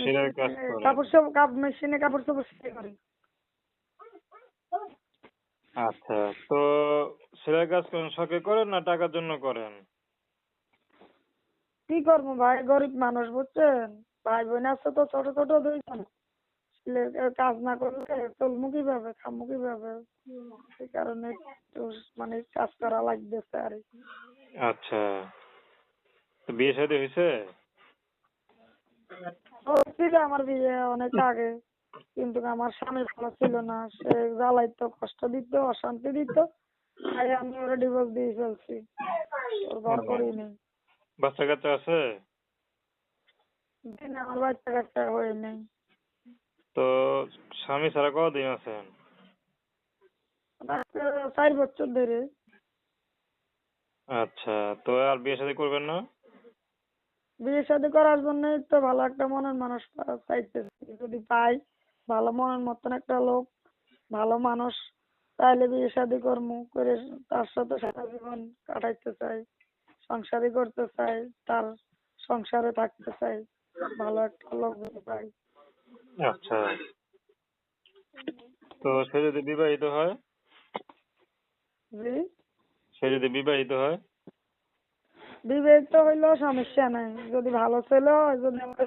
সেলাই কাজ করেন। মেশিনে কাপড় চোপড় সেলাই করি। আচ্ছা, তো সেলাই কাজ করেন শখে করেন না টাকার জন্য করেন? কি করবো ভাই, গরিব মানুষ বুঝছেন, ভাই বোন আছে তো ছোট ছোট দুইজন, কাজ না করলে চলবো কিভাবে, খামো কিভাবে, এই কারণে একটু মানে কাজ করা লাগতেছে আর কি। আচ্ছা, তো বিয়ে শাদী হয়েছে? হচ্ছিল আমার বিয়ে অনেক আগে, কিন্তু আমার স্বামী ভালো ছিল না, সে জ্বালাইতো, কষ্ট দিত, অশান্তি দিত, তাই আমি ওরা ডিভোর্স দিয়ে ফেলছি, ওর ঘর করিনি। বাচ্চা কাচ্চা আছে? দিন আমার বাচ্চা কাচ্চা হয়ে নেই। তো স্বামী ছাড়া কতদিন আছেন? 4 বছর ধরে। আচ্ছা, তো আর বিয়ে শাদী করবেন না? বিয়ে শাদী করার জন্যই তো ভালো একটা মনের মানুষ চাইতেছি, যদি পাই ভালো মনের মতন একটা লোক, ভালো মানুষ, তাহলে বিয়ে শাদী করবো, করে তার সাথে সারা জীবন কাটাইতে চাই, সংসারই করতে চাই, তার সংসারে থাকতে চাই, ভালো একটা লোক যদি পাই। আচ্ছা, তো সে যদি বিবাহিত হয়? জি, সে যদি বিবাহিত হয়? বিবাহিত হইলেও সমস্যা নাই, যদি ভালো ছেলে হয়, যদি আমাকে